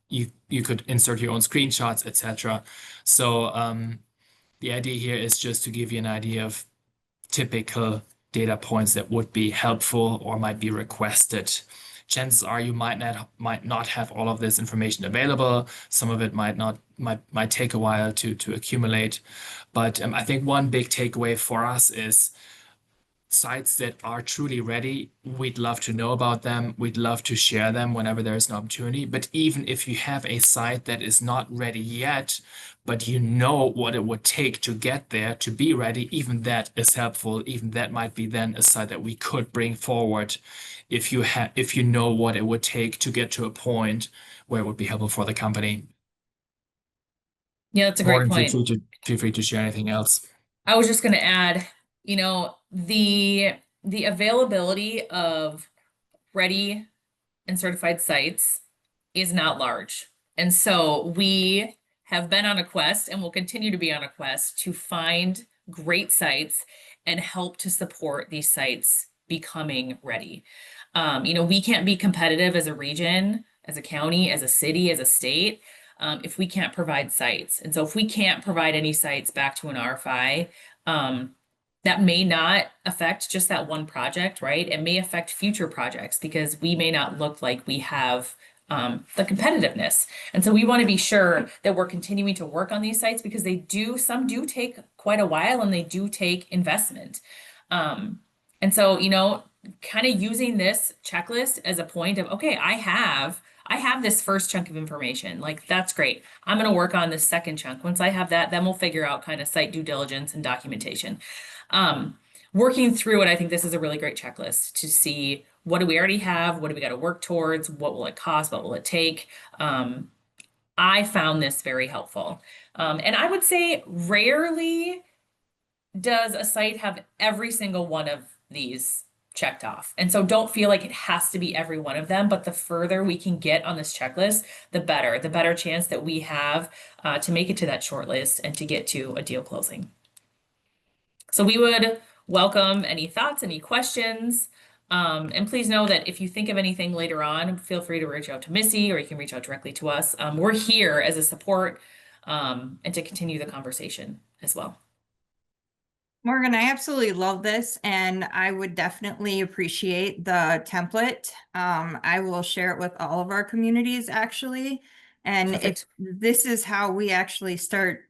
You could insert your own screenshots, etc. So the idea here is just to give you an idea of typical data points that would be helpful or might be requested. Chances are you might not have all of this information available. Some of it might take a while to accumulate. But I think one big takeaway for us is sites that are truly ready, we'd love to know about them. We'd love to share them whenever there's an opportunity. But even if you have a site that is not ready yet, but you know what it would take to get there to be ready, even that is helpful. Even that might be then a site that we could bring forward if you know what it would take to get to a point where it would be helpful for the company. Yeah, that's a great point. Feel free to share anything else. I was just going to add, the availability of ready and certified sites is not large. And so we have been on a quest and will continue to be on a quest to find great sites and help to support these sites becoming ready. We can't be competitive as a region, as a county, as a city, as a state, if we can't provide sites. And so if we can't provide any sites back to an RFI, that may not affect just that one project, right? It may affect future projects because we may not look like we have the competitiveness. And so we want to be sure that we're continuing to work on these sites because some do take quite a while and they do take investment. And And so, kind of using this checklist as a point of, okay, I have this first chunk of information. Like, that's great. I'm going to work on this second chunk. Once I have that, then we'll figure out kind of site due diligence and documentation. Working through it, I think this is a really great checklist to see, what do we already have? What do we got to work towards? What will it cost? What will it take? I found this very helpful. And I would say rarely does a site have every single one of these checked off. And so don't feel like it has to be every one of them, but the further we can get on this checklist, the better chance that we have to make it to that short list and to get to a deal closing. So we would welcome any thoughts, any questions. And please know that if you think of anything later on, feel free to reach out to Missy, or you can reach out directly to us. We're here as a support and to continue the conversation as well. Morgan, I absolutely love this, and I would definitely appreciate the template. I will share it with all of our communities, actually. And Perfect. this is how we actually start,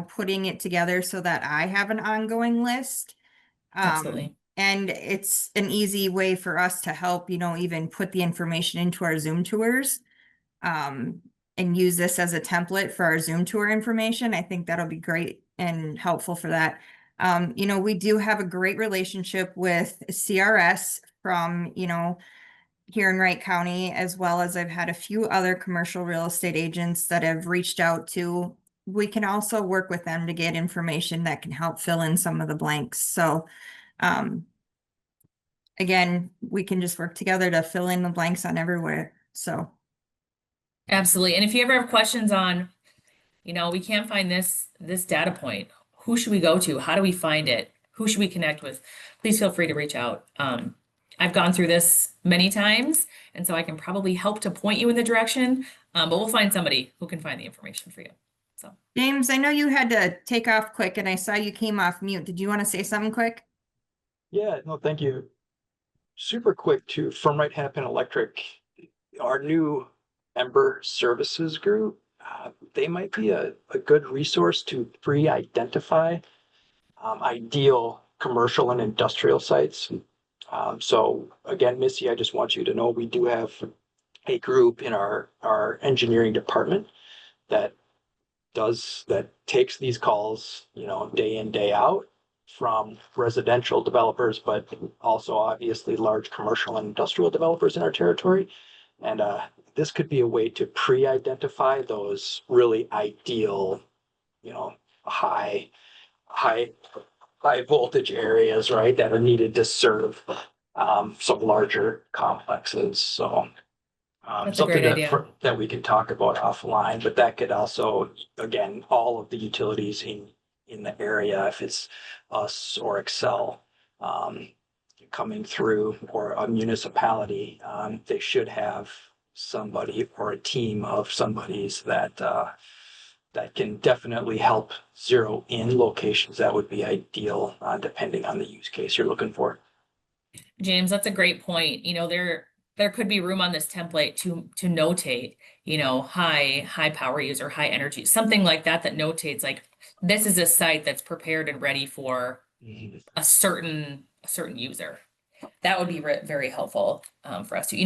putting it together so that I have an ongoing list. Absolutely. And it's an easy way for us to help, even put the information into our Zoom tours. And use this as a template for our Zoom tour information. I think that'll be great and helpful for that. We do have a great relationship with CRS from, here in Wright County, as well as I've had a few other commercial real estate agents that have reached out to. We can also work with them to get information that can help fill in some of the blanks. So, again, we can just work together to fill in the blanks on everywhere. So. Absolutely. And if you ever have questions on, we can't find this data point, who should we go to? How do we find it? Who should we connect with? Please feel free to reach out. I've gone through this many times, and so I can probably help to point you in the direction, but we'll find somebody who can find the information for you. So, James, I know you had to take off quick, and I saw you came off mute. Did you want to say something quick? Yeah, no, thank you. Super quick too, from Wright Hennepin Electric, our new member services group, they might be a good resource to pre-identify ideal commercial and industrial sites. So again, Missy, I just want you to know we do have a group in our engineering department that takes these calls, day in, day out from residential developers, but also obviously large commercial and industrial developers in our territory. And this could be a way to pre-identify those really ideal, high voltage areas, right, that are needed to serve some larger complexes. So that's a something great idea. that we could talk about offline, but that could also, again, all of the utilities in the area, if it's us or Excel coming through, or a municipality, they should have somebody or a team of somebody's that can definitely help zero in locations that would be ideal, depending on the use case you're looking for. James, that's a great point. There could be room on this template to notate, high power user, high energy, something like that notates like, this is a site that's prepared and ready for a certain user. That would be very helpful for us to,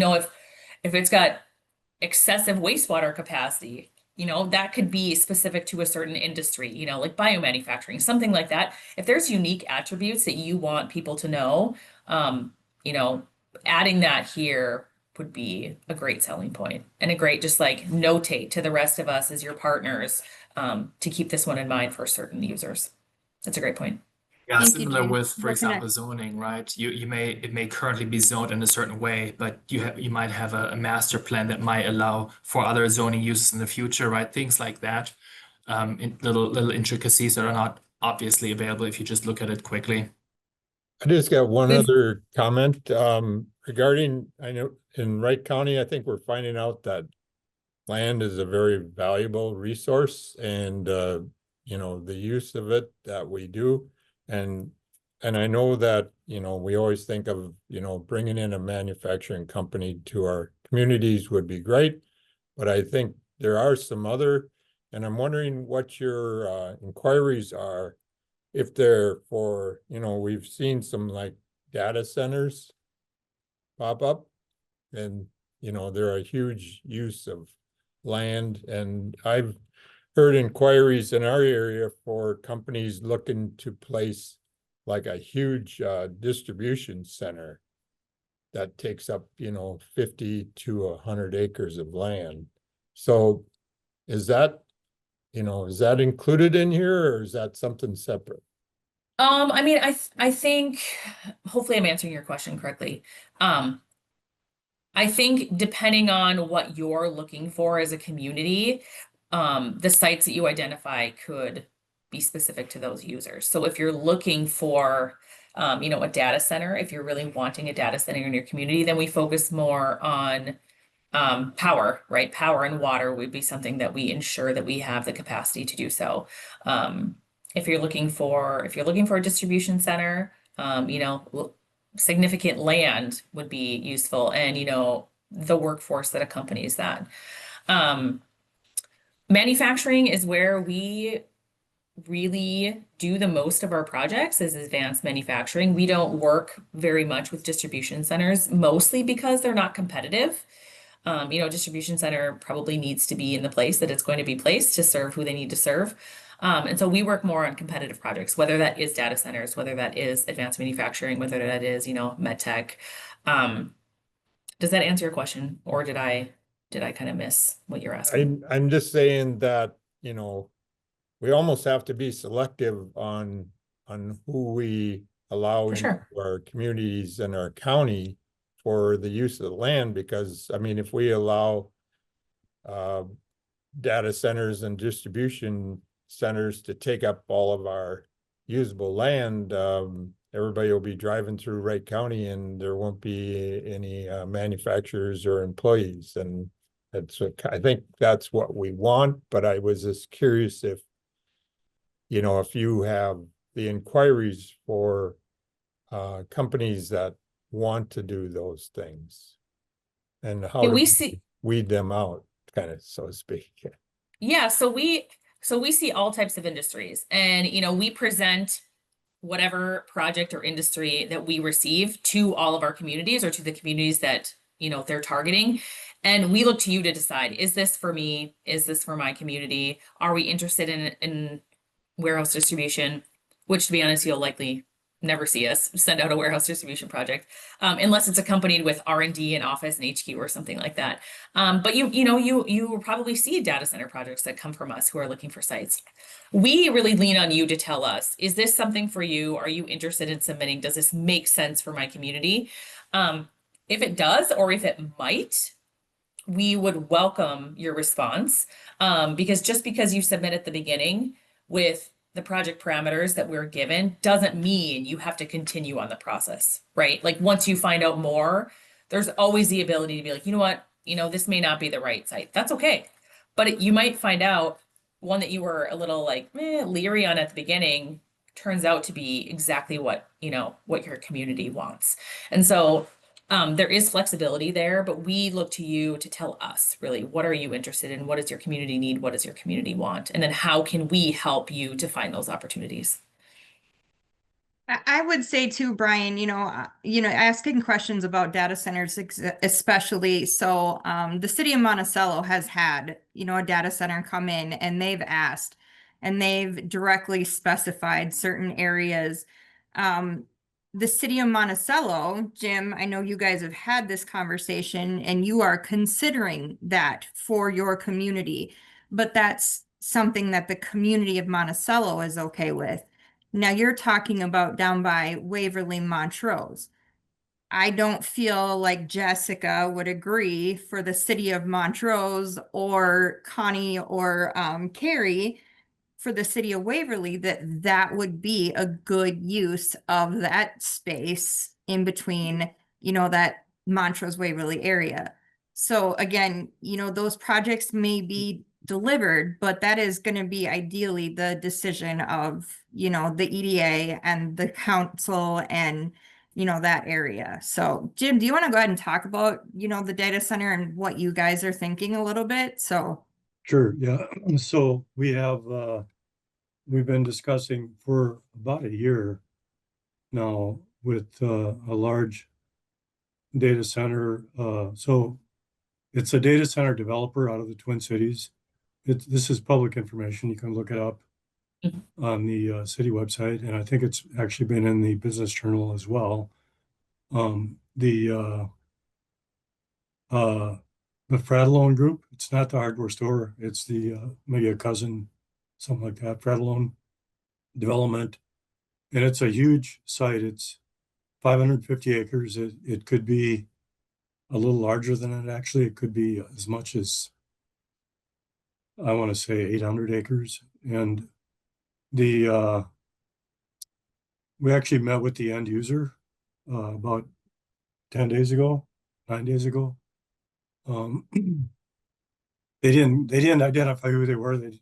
if it's got excessive wastewater capacity, that could be specific to a certain industry, like biomanufacturing, something like that. If there's unique attributes that you want people to know, adding that here would be a great selling point and a great just like notate to the rest of us as your partners to keep this one in mind for certain users. That's a great point. Yeah, Thank you, similar James. with, for Looking at- example, zoning, right? It may currently be zoned in a certain way, but you might have a master plan that might allow for other zoning uses in the future, right? Things like that. Little intricacies that are not obviously available if you just look at it quickly. I just got one We've- other comment regarding, I know in Wright County, I think we're finding out that land is a very valuable resource, and the use of it that we do. And I know that, we always think of, bringing in a manufacturing company to our communities would be great, but I think there are some other, and I'm wondering what your inquiries are, if they're for, we've seen some like data centers pop up. And, you know, they're a huge use of land, and I've heard inquiries in our area for companies looking to place like a huge distribution center that takes up, you know, 50 to 100 acres of land. So is that, you know, is that included in here, or is that something separate? I mean, I think hopefully I'm answering your question correctly. I think depending on what you're looking for as a community, the sites that you identify could be specific to those users. So if you're looking for, you know, a data center, if you're really wanting a data center in your community, then we focus more on power, right? Power and water would be something that we ensure that we have the capacity to do so. If you're looking for a distribution center, you know, significant land would be useful, and you know, the workforce that accompanies that. Manufacturing is where we really do the most of our projects, is advanced manufacturing. We don't work very much with distribution centers, mostly because they're not competitive. You know, distribution center probably needs to be in the place that it's going to be placed to serve who they need to serve. And so we work more on competitive projects, whether that is data centers, whether that is advanced manufacturing, whether that is, you know, med tech. Does that answer your question, or did I kind of miss what you're asking? I'm just saying that, you know, we almost have to be selective on who we allow For into sure. our communities and our county for the use of the land, because I mean, if we allow data centers and distribution centers to take up all of our usable land, everybody will be driving through Wright County and there won't be any manufacturers or employees. And that's what, I think that's what we want, but I was just curious if, you know, if you have the inquiries for companies that want to do those things, and how Yeah, do we we see. weed them out, kind of, so to speak. Yeah, so we see all types of industries, and you know, we present whatever project or industry that we receive to all of our communities, or to the communities that, you know, they're targeting. And we look to you to decide, is this for me? Is this for my community? Are we interested in warehouse distribution? Which, to be honest, you'll likely never see us send out a warehouse distribution project, unless it's accompanied with R&D and office and HQ or something like that. But you will probably see data center projects that come from us who are looking for sites. We really lean on you to tell us, is this something for you? Are you interested in submitting? Does this make sense for my community? If it does, or if it might, we would welcome your response, because just because you submit at the beginning with the project parameters that we're given doesn't mean you have to continue on the process, right? Like once you find out more, there's always the ability to be like, you know what, you know, this may not be the right site. That's okay. But you might find out one that you were a little like leery on at the beginning turns out to be exactly what, you know, what your community wants. And so there is flexibility there, but we look to you to tell us really, what are you interested in? What does your community need? What does your community want? And then how can we help you to find those opportunities? I would say too, Brian, asking questions about data centers, especially. So, the city of Monticello has had, a data center come in, and they've asked, and they've directly specified certain areas. The city of Monticello, Jim, I know you guys have had this conversation and you are considering that for your community, but that's something that the community of Monticello is okay with. Now you're talking about down by Waverly, Montrose. I don't feel like Jessica would agree for the city of Montrose, or Connie, or Carrie, for the city of Waverly, that would be a good use of that space in between, that Montrose Waverly area. So again, those projects may be delivered, but that is going to be ideally the decision of, the EDA and the council and, that area. So Jim, do you want to go ahead and talk about, the data center and what you guys are thinking a little bit? So. Sure, yeah. So we have, we've been discussing for about a year now, with a large data center. So it's a data center developer out of the Twin Cities. This is public information. You can look it up Mhm. on the city website, and I think it's actually been in the Business Journal as well. The Fratellone Group. It's not the hardware store. It's the maybe a cousin, something like that. Fratellone Development, and it's a huge site. It's 550 acres. It could be a little larger than it actually. It could be as much as, I want to say, 800 acres. And the we actually met with the end user about 10 days ago, 9 days ago. They didn't identify who they were. They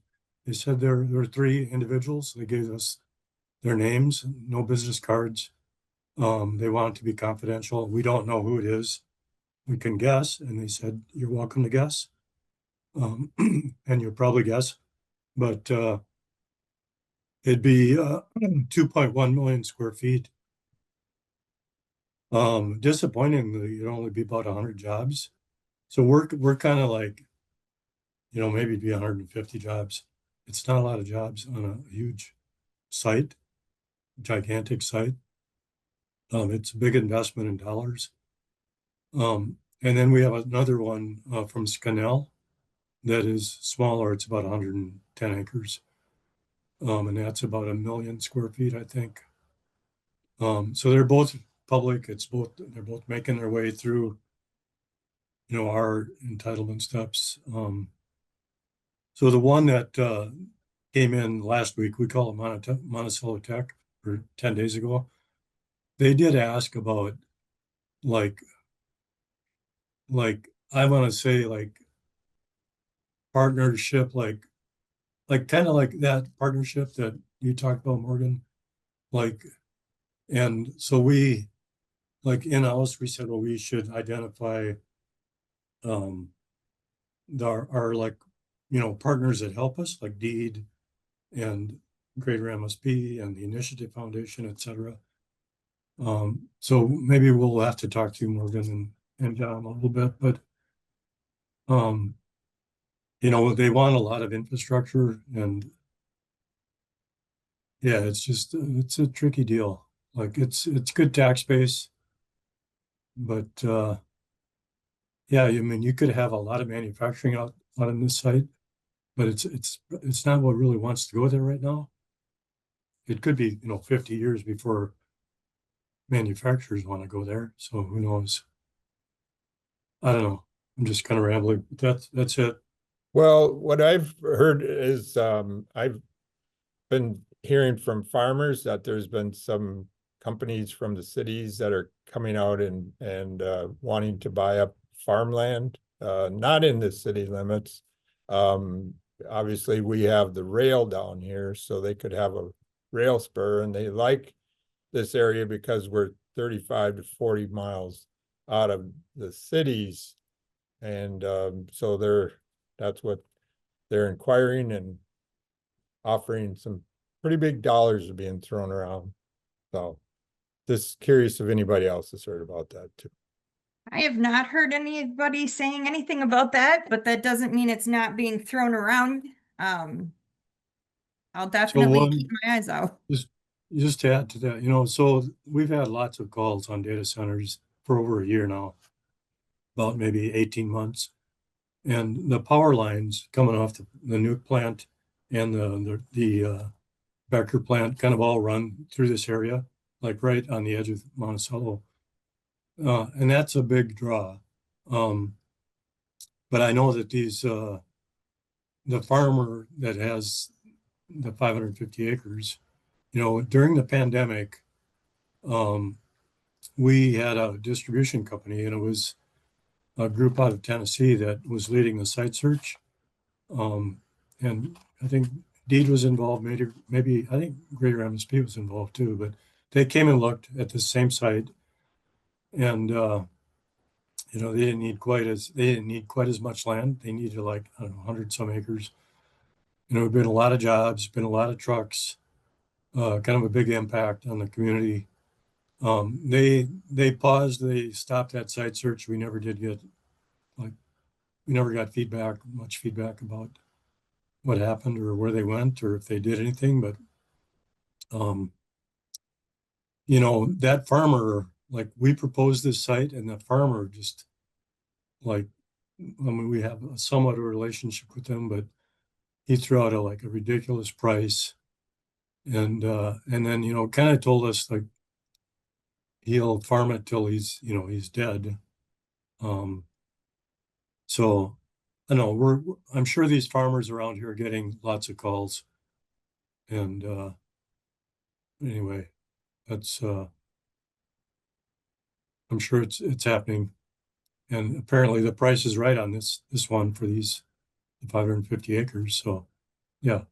said there were three individuals. They gave us their names, no business cards. They want it to be confidential. We don't know who it is. We can guess. And they said, you're welcome to guess. And you'll probably guess, but it'd be 2.1 million square feet. Disappointingly, it'd only be about 100 jobs. So we're kind of like, maybe it'd be 150 jobs. It's not a lot of jobs on a huge site, gigantic site. It's a big investment in dollars. And then we have another one from Scannell that is smaller. It's about 110 acres. And that's about 1 million square feet, I think. So they're both public. They're both making their way through, our entitlement steps. So the one that came in last week, we call it Monticello Tech, or 10 days ago. They did ask about like I want to say like partnership, like kind of like that partnership that you talked about, Morgan. And so we, in-house, we said, well, we should identify our partners that help us, like Deed and Greater MSP and the Initiative Foundation, et cetera. So maybe we'll have to talk to Morgan and John a little bit, but they want a lot of infrastructure, and yeah, it's a tricky deal. Like it's good tax base, but yeah, I mean, you could have a lot of manufacturing out on this site, but it's not what really wants to go there right now. It could be 50 years before manufacturers want to go there. So who knows? I don't know. I'm just kind of rambling. That's it. Well, what I've heard is I've been hearing from farmers that there's been some companies from the cities that are coming out and wanting to buy up farmland, not in the city limits. Obviously, we have the rail down here, so they could have a rail spur, and they like this area because we're 35 to 40 miles out of the cities. And so that's what they're inquiring, and offering some pretty big dollars are being thrown around. So just curious if anybody else has heard about that too. I have not heard anybody saying anything about that, but that doesn't mean it's not being thrown around. I'll definitely keep my eyes out. Just to add to that, so we've had lots of calls on data centers for over a year now, about maybe 18 months. And the power lines coming off the nuke plant and the Becker plant kind of all run through this area, like right on the edge of Monticello. And that's a big draw. But I know that the farmer that has the 550 acres, during the pandemic, we had a distribution company, and it was a group out of Tennessee that was leading the site search. And I think Deed was involved, maybe I think Greater MSP was involved too, but they came and looked at the same site, and they didn't need quite as much land. They needed, like, I don't know, 100 some acres. There've been a lot of jobs, been a lot of trucks, kind of a big impact on the community. They paused, they stopped that site search. We never did get, like, we never got much feedback about what happened or where they went or if they did anything, but that farmer, like, we proposed this site and the farmer just, like, I mean, we have somewhat of a relationship with them, but he threw out a ridiculous price. And then, kind of told us, like, he'll farm it till he's dead. So I know I'm sure these farmers around here are getting lots of calls. And anyway, that's I'm sure it's happening. And apparently the price is right on this one for these 550 acres. So yeah.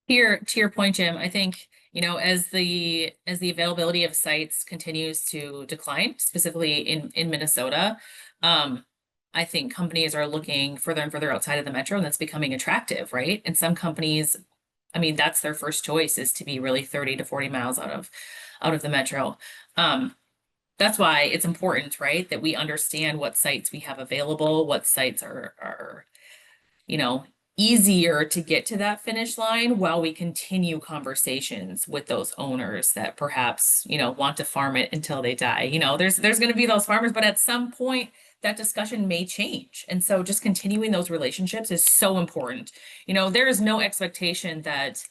Here, to your point, Jim, I think, as the availability of sites continues to decline, specifically in Minnesota, I think companies are looking further and further outside of the metro, and that's becoming attractive, right? And some companies, I mean, that's their first choice, is to be really 30 to 40 miles out of the metro. That's why it's important, right, that we understand what sites we have available, what sites are easier to get to that finish line while we continue conversations with those owners that perhaps, want to farm it until they die. There's going to be those farmers, but at some point that discussion may change. And so just continuing those relationships is so important. There is no expectation that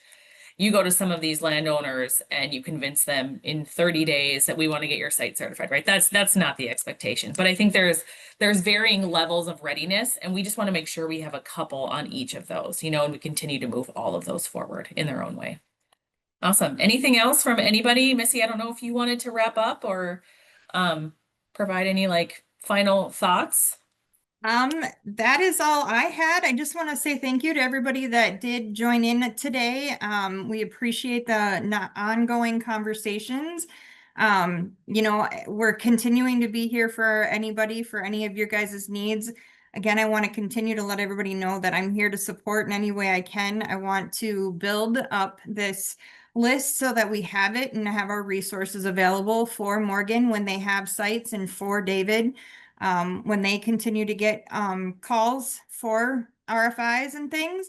you go to some of these landowners and you convince them in 30 days that we want to get your site certified, right? That's not the expectation. But I think there's varying levels of readiness, and we just want to make sure we have a couple on each of those, and we continue to move all of those forward in their own way. Awesome. Anything else from anybody? Missy, I don't know if you wanted to wrap up or provide any final thoughts. That is all I had. I just want to say thank you to everybody that did join in today. We appreciate the ongoing conversations. We're continuing to be here for anybody, for any of your guys' needs. Again, I want to continue to let everybody know that I'm here to support in any way I can. I want to build up this list so that we have it and have our resources available for Morgan when they have sites, and for David when they continue to get calls for RFIs and things.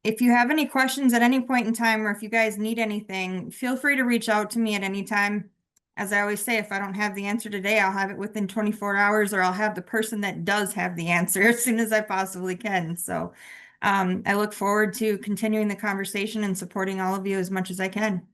If you have any questions at any point in time, or if you guys need anything, feel free to reach out to me at any time. As I always say, if I don't have the answer today, I'll have it within 24 hours, or I'll have the person that does have the answer as soon as I possibly can. So I look forward to continuing the conversation and supporting all of you as much as I can.